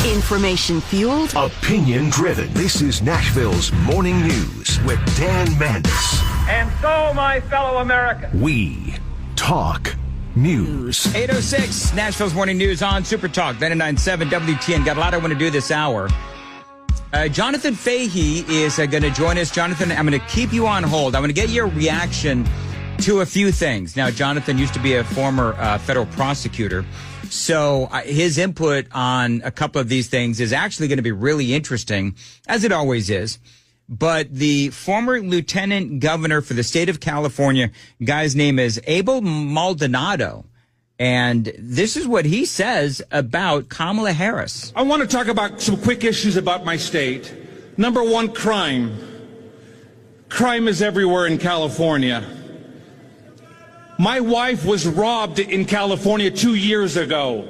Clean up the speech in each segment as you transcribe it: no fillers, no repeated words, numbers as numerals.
Information fueled, opinion driven. This is Nashville's Morning News with Dan Mandis. And so, my fellow Americans, we talk news. 8:06, Nashville's Morning News on Super Talk 99.7 WTN. Got a lot I want to do this hour. Jonthan Fahey is going to join us. Jonthan, I'm going to keep you on hold. I want to get your reaction to a few things. Now, Jonthan used to be a former federal prosecutor, so his input on a couple of these things is actually going to be really interesting, as it always is. But the former lieutenant governor for the state of California, guy's name is Abel Maldonado. And this is what he says about Kamala Harris. I want to talk about some quick issues about my state. Number one, crime. Crime is everywhere in California. My wife was robbed in California 2 years ago,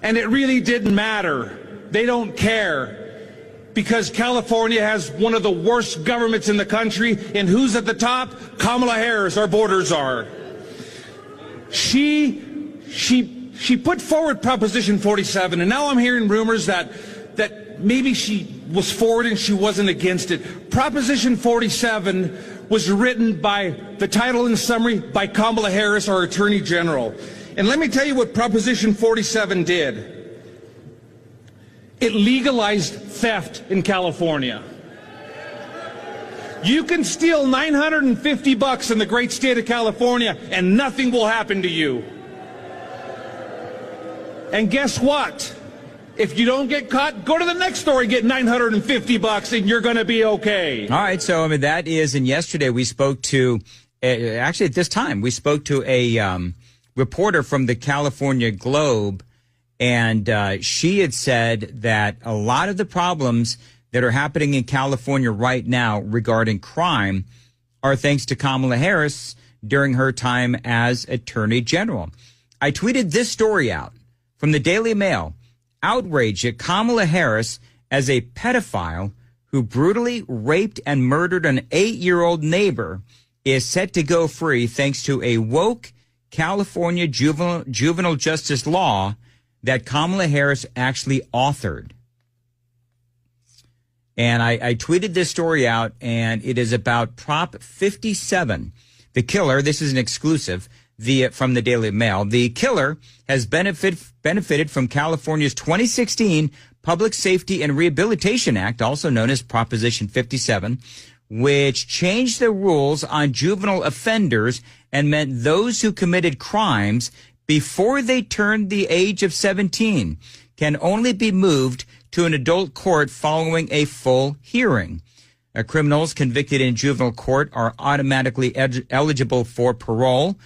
and it really didn't matter. They don't care, because California has one of the worst governments in the country, and who's at the top? Kamala Harris, our border czar. She put forward Proposition 47, and now I'm hearing rumors that maybe she was for it and she wasn't against it. Proposition 47 was written by, the title and summary, by Kamala Harris, our Attorney General. And let me tell you what Proposition 47 did. It legalized theft in California. You can steal $950 in the great state of California and nothing will happen to you. And guess what? If you don't get caught, go to the next store and get $950 and you're going to be okay. All right. So, I mean, that is, and yesterday we spoke to, actually at this time, we spoke to a reporter from the California Globe, and she had said that a lot of the problems that are happening in California right now regarding crime are thanks to Kamala Harris during her time as Attorney General. I tweeted this story out from the Daily Mail. Outrage at Kamala Harris as a pedophile who brutally raped and murdered an 8-year-old neighbor is set to go free thanks to a woke California juvenile justice law that Kamala Harris actually authored. And I tweeted this story out, and it is about Prop 57. The killer, this is an exclusive from the Daily Mail. The killer has benefited from California's 2016 Public Safety and Rehabilitation Act, also known as Proposition 57, which changed the rules on juvenile offenders and meant those who committed crimes before they turned the age of 17 can only be moved to an adult court following a full hearing. Criminals convicted in juvenile court are automatically eligible for parole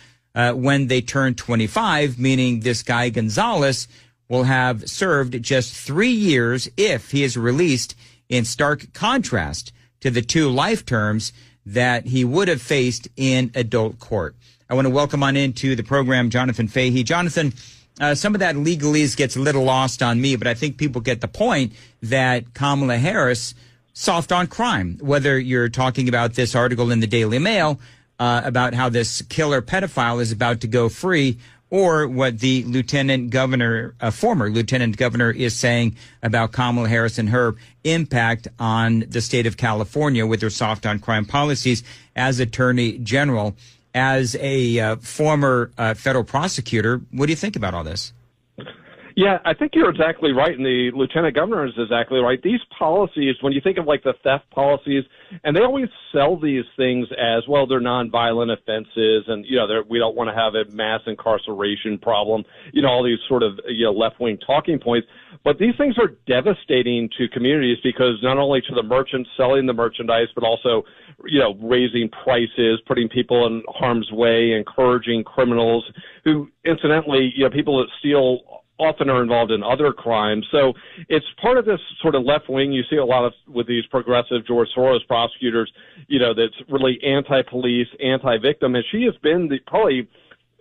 when they turn 25, meaning this guy Gonzalez will have served just 3 years if he is released, in stark contrast to the 2 life terms that he would have faced in adult court. I want to welcome on into the program Jonthan Fahey. Jonthan, some of that legalese gets a little lost on me, but I think people get the point that Kamala Harris soft on crime, whether you're talking about this article in the Daily Mail about how this killer pedophile is about to go free, or what the former lieutenant governor is saying about Kamala Harris and her impact on the state of California with her soft on crime policies as Attorney General. As a former federal prosecutor, what do you think about all this? Yeah, I think you're exactly right, and the lieutenant governor is exactly right. These policies, when you think of like the theft policies, and they always sell these things as, well, they're nonviolent offenses, and, you know, we don't want to have a mass incarceration problem, you know, all these sort of, you know, left-wing talking points. But these things are devastating to communities because not only to the merchants selling the merchandise, but also, you know, raising prices, putting people in harm's way, encouraging criminals who, incidentally, you know, people that steal often are involved in other crimes. So it's part of this sort of left wing. You see a lot of with these progressive George Soros prosecutors, you know, that's really anti-police, anti-victim. And she has been probably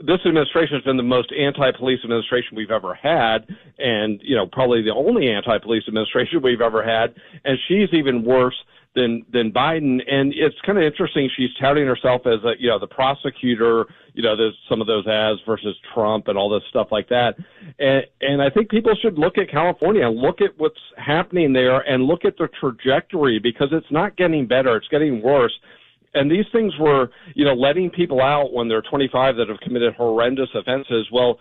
this administration has been the most anti-police administration we've ever had, and, probably the only anti-police administration we've ever had, and she's even worse than Biden. And it's kind of interesting. She's touting herself as the prosecutor, there's some of those ads versus Trump and all this stuff like that. And I think people should look at California and look at what's happening there and look at the trajectory, because it's not getting better. It's getting worse. And these things were, letting people out when they're 25 that have committed horrendous offenses. Well,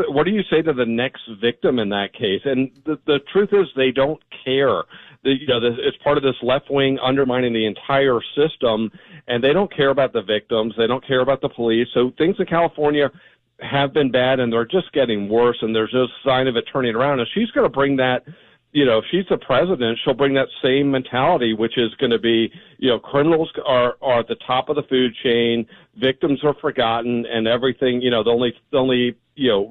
what do you say to the next victim in that case? And the truth is they don't care. It's part of this left wing undermining the entire system, and they don't care about the victims. They don't care about the police. So things in California have been bad, and they're just getting worse, and there's no sign of it turning around. And she's going to bring that. If she's the president, she'll bring that same mentality, which is going to be, criminals are at the top of the food chain, victims are forgotten, and everything, the only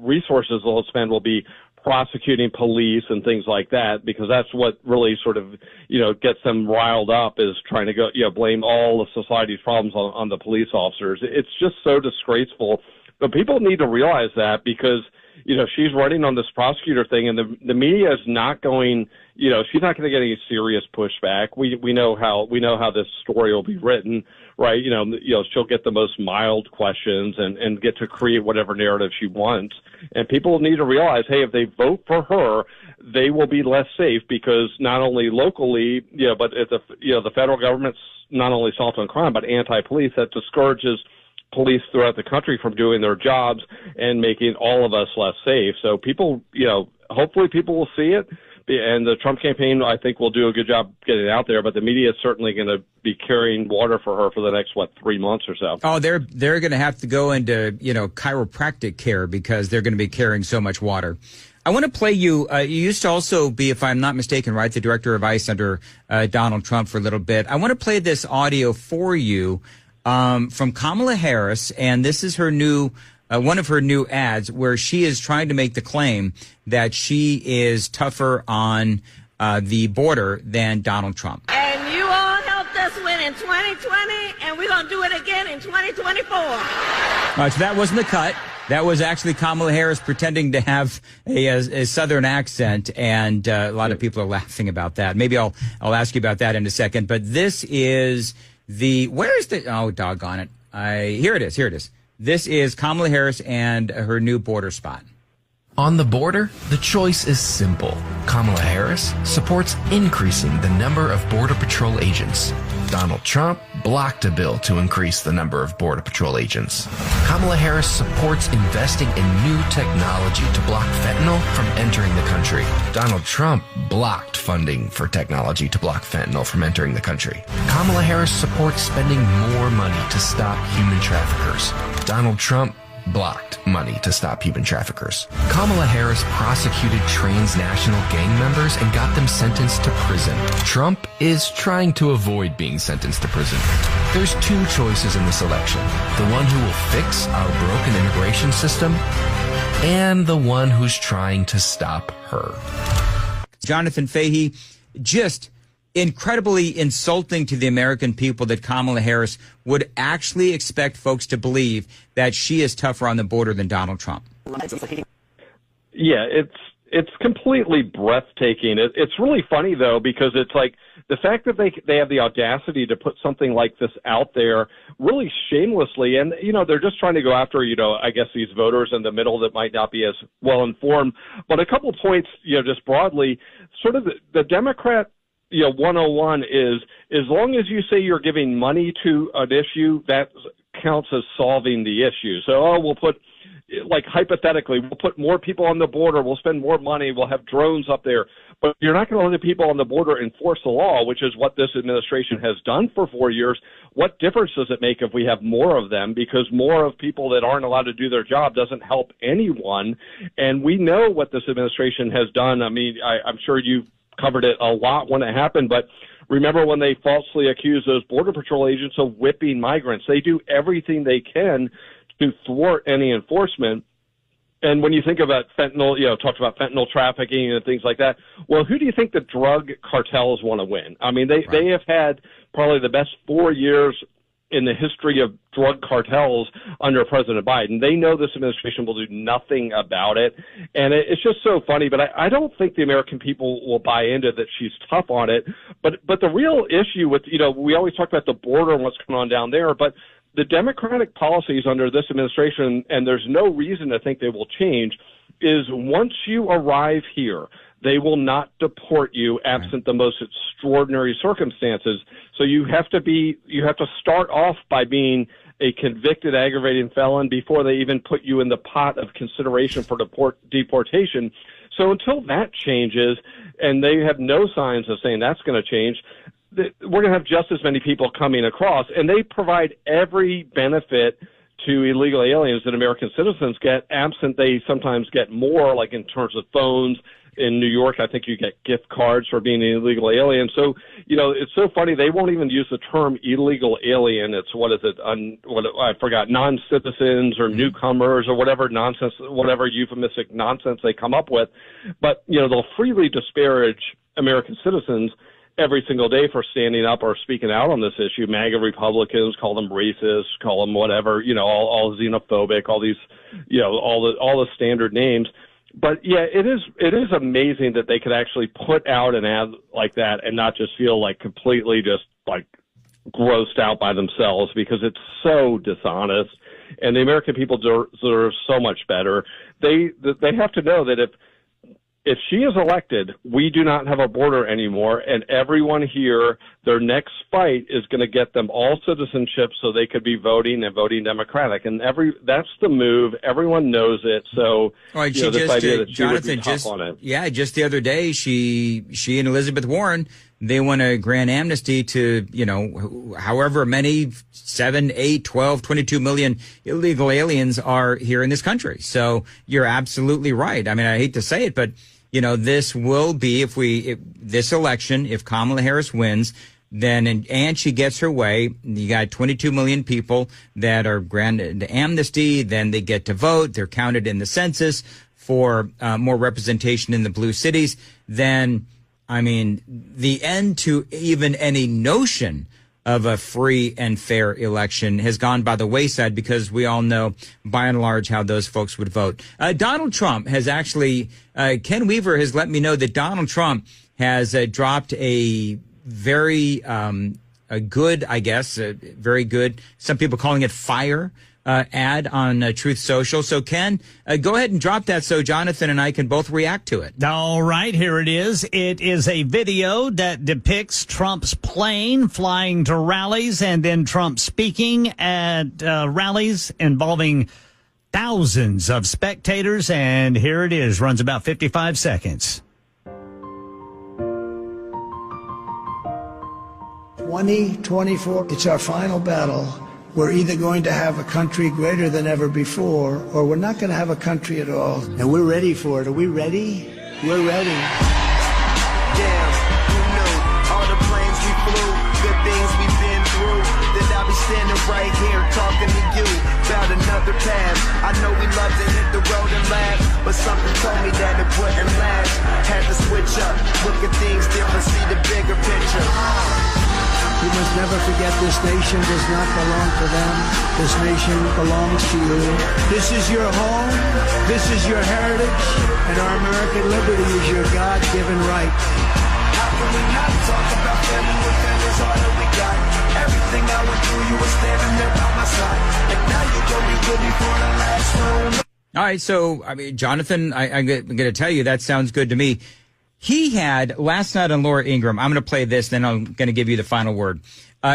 resources they'll spend will be prosecuting police and things like that, because that's what really sort of, gets them riled up, is trying to go, blame all of society's problems on the police officers. It's just so disgraceful. But people need to realize that, because she's running on this prosecutor thing, and the media is not going, she's not going to get any serious pushback. We know how this story will be written, right? She'll get the most mild questions and get to create whatever narrative she wants. And people need to realize, hey, if they vote for her, they will be less safe, because not only locally, but the federal government's not only soft on crime, but anti-police. That discourages police throughout the country from doing their jobs and making all of us less safe. So people, hopefully people will see it. And the Trump campaign, I think, will do a good job getting it out there. But the media is certainly going to be carrying water for her for the next, 3 months or so. Oh, they're going to have to go into, chiropractic care, because they're going to be carrying so much water. I want to play you. You used to also be, if I'm not mistaken, right, the director of ICE under Donald Trump for a little bit. I want to play this audio for you from Kamala Harris, and this is her new one of her new ads, where she is trying to make the claim that she is tougher on the border than Donald Trump. And you all helped us win in 2020, and we're going to do it again in 2024. So that wasn't the cut. That was actually Kamala Harris pretending to have a Southern accent, and a lot of people are laughing about that. Maybe I'll ask you about that in a second. But this is oh, doggone it. Here it is. This is Kamala Harris and her new border spot. On the border, the choice is simple. Kamala Harris supports increasing the number of Border Patrol agents. Donald Trump blocked a bill to increase the number of Border Patrol agents. Kamala Harris supports investing in new technology to block fentanyl from entering the country. Donald Trump blocked funding for technology to block fentanyl from entering the country. Kamala Harris supports spending more money to stop human traffickers. Donald Trump blocked money to stop human traffickers. Kamala Harris prosecuted transnational gang members and got them sentenced to prison. Trump is trying to avoid being sentenced to prison. There's two choices in this election: the one who will fix our broken immigration system, and the one who's trying to stop her. Jonthan Fahey, just incredibly insulting to the American people that Kamala Harris would actually expect folks to believe that she is tougher on the border than Donald Trump. Yeah, it's completely breathtaking. It's really funny, though, because it's like the fact that they have the audacity to put something like this out there really shamelessly. And, they're just trying to go after, I guess these voters in the middle that might not be as well informed. But a couple of points, just broadly, sort of the Democrat 101 is, as long as you say you're giving money to an issue, that counts as solving the issue. So, we'll put, hypothetically, we'll put more people on the border, we'll spend more money, we'll have drones up there. But you're not going to let the people on the border enforce the law, which is what this administration has done for 4 years. What difference does it make if we have more of them? Because more of people that aren't allowed to do their job doesn't help anyone. And we know what this administration has done. I mean, I'm sure you've covered it a lot when it happened, but remember when they falsely accused those Border Patrol agents of whipping migrants? They do everything they can to thwart any enforcement. And when you think about fentanyl, talked about fentanyl trafficking and things like that. Well, who do you think the drug cartels want to win? I mean, they have had probably the best 4 years in the history of drug cartels under President Biden. They know this administration will do nothing about it. And it's just so funny, but I don't think the American people will buy into that she's tough on it. But the real issue with, we always talk about the border and what's going on down there, but the Democratic policies under this administration, and there's no reason to think they will change, is once you arrive here, they will not deport you absent the most extraordinary circumstances. So you have to start off by being a convicted aggravating felon before they even put you in the pot of consideration for deportation. So until that changes, and they have no signs of saying that's going to change, we're going to have just as many people coming across, and they provide every benefit to illegal aliens that American citizens get, absent they sometimes get more, like in terms of phones. In New York, I think you get gift cards for being an illegal alien. So, it's so funny. They won't even use the term illegal alien. It's, I forgot, non-citizens or newcomers or whatever nonsense, whatever euphemistic nonsense they come up with. But, they'll freely disparage American citizens every single day for standing up or speaking out on this issue. MAGA Republicans call them racist, call them whatever, all xenophobic, all these, all the standard names. But yeah, it is amazing that they could actually put out an ad like that and not just feel like completely just like grossed out by themselves, because it's so dishonest. And the American people deserve so much better. They have to know that if she is elected, we do not have a border anymore, and everyone here, their next fight is going to get them all citizenship so they could be voting and voting Democratic. And that's the move. Everyone knows it. So, right, this idea that she would be tough on it. Yeah, just the other day, she and Elizabeth Warren, they want to grant amnesty to, however many, 7, 8, 12, 22 million illegal aliens are here in this country. So you're absolutely right. I mean, I hate to say it, but this will be, this election, if Kamala Harris wins, then, and she gets her way, you got 22 million people that are granted amnesty, then they get to vote, they're counted in the census for more representation in the blue cities, then, the end to even any notion of a free and fair election has gone by the wayside, because we all know, by and large, how those folks would vote. Donald Trump has actually, Ken Weaver has let me know that Donald Trump has dropped a very good, I guess, very good, some people calling it fire, ad on Truth Social. So, Ken, go ahead and drop that so Jonathan and I can both react to it. All right, here it is. It is a video that depicts Trump's plane flying to rallies and then Trump speaking at rallies involving thousands of spectators. And here it is. Runs about 55 seconds. 2024, it's our final battle. We're either going to have a country greater than ever before, or we're not going to have a country at all. And we're ready for it. Are we ready? We're ready. Damn, who knew? All the planes we flew, good things we've been through. Then I'll be standing right here talking to you about another path. I know we love to hit the road and laugh, but something told me that it wouldn't last. Had to switch up, look at things different, see the bigger picture. You must never forget this nation does not belong to them. This nation belongs to you. This is your home. This is your heritage. And our American liberty is your God-given right. How can we not talk about family when family's all that we got? Everything I went through, you were standing there by my side. And now you're going to be with me for the last one. All right, so, Jonathan, I'm going to tell you, that sounds good to me. He had last night on Laura Ingraham, I'm going to play this, then I'm going to give you the final word.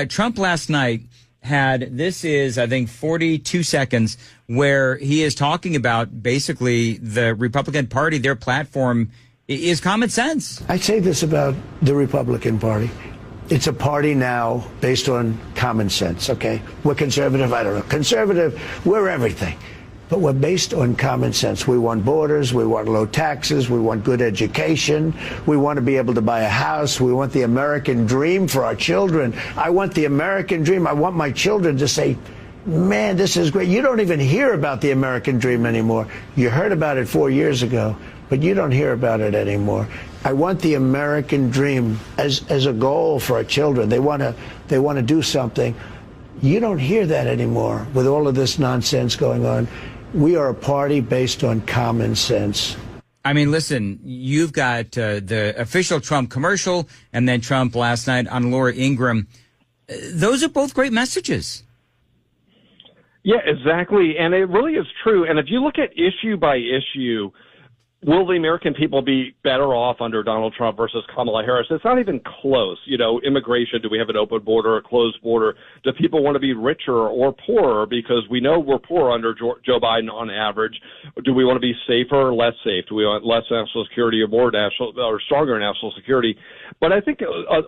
Trump last night had, this is, I think, 42 seconds, where he is talking about basically the Republican Party, their platform is common sense. I say this about the Republican Party. It's a party now based on common sense, okay? We're conservative, I don't know. Conservative, we're everything. But we're based on common sense. We want borders, we want low taxes, we want good education, we want to be able to buy a house, we want the American dream for our children. I want the American dream. I want my children to say, man, this is great. You don't even hear about the American dream anymore. You heard about it 4 years ago, but you don't hear about it anymore. I want the American dream as a goal for our children. They want to do something. You don't hear that anymore with all of this nonsense going on. We are a party based on common sense. I mean, listen, you've got the official Trump commercial and then Trump last night on Laura Ingraham. Those are both great messages. Yeah, exactly. And it really is true. And if you look at issue by issue, will the American people be better off under Donald Trump versus Kamala Harris? It's not even close. You know, immigration, do we have an open border, a closed border? Do people want to be richer or poorer? Because we know we're poor under Joe Biden on average. Do we want to be safer or less safe? Do we want less national security or more national or stronger national security? But I think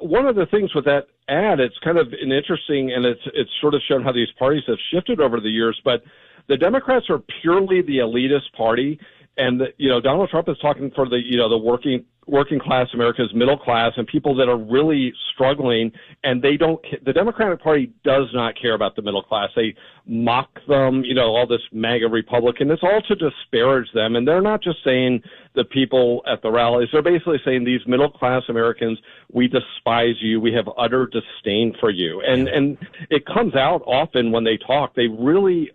one of the things with that ad, it's kind of an interesting, and it's sort of shown how these parties have shifted over the years, but the Democrats are purely the elitist party. And, Donald Trump is talking for the working class America's middle class and people that are really struggling. And the Democratic Party does not care about the middle class. They mock them, all this MAGA Republican. It's all to disparage them. And they're not just saying the people at the rallies. They're basically saying these middle class Americans, we despise you. We have utter disdain for you. And it comes out often when they talk. They really,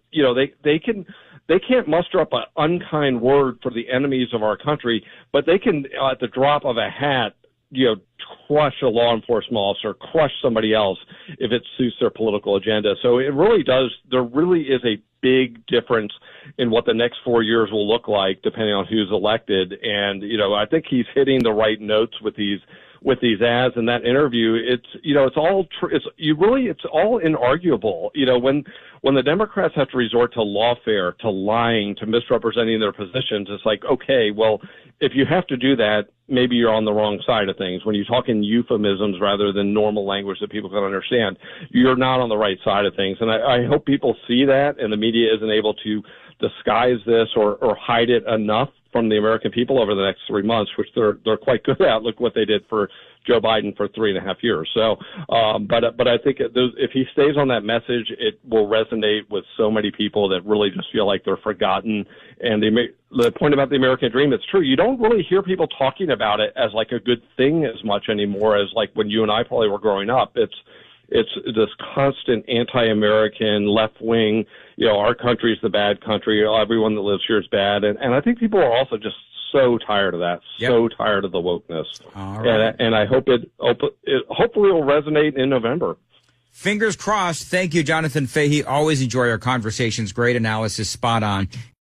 they can't muster up an unkind word for the enemies of our country, but they can, at the drop of a hat, crush a law enforcement officer, crush somebody else if it suits their political agenda. So it really does. There really is a big difference in what the next 4 years will look like, depending on who's elected. And I think he's hitting the right notes with these ads and that interview. It's all it's all inarguable. When the Democrats have to resort to lawfare, to lying, to misrepresenting their positions, it's like, okay, well, if you have to do that, maybe you're on the wrong side of things. When you talk in euphemisms rather than normal language that people can understand, you're not on the right side of things. And I hope people see that and the media isn't able to disguise this or hide it enough from the American people over the next 3 months, which they're quite good at. Look what they did for Joe Biden for 3.5 years. So, but I think if he stays on that message, it will resonate with so many people that really just feel like they're forgotten. And the point about the American dream, it's true. You don't really hear people talking about it as like a good thing as much anymore as like when you and I probably were growing up. It's this constant anti-American left wing, our country's the bad country. Everyone that lives here is bad. And I think people are also just so tired of that, so tired of the wokeness. All right. And I hope it hopefully will resonate in November. Fingers crossed. Thank you, Jonthan Fahey. Always enjoy our conversations. Great analysis, spot on.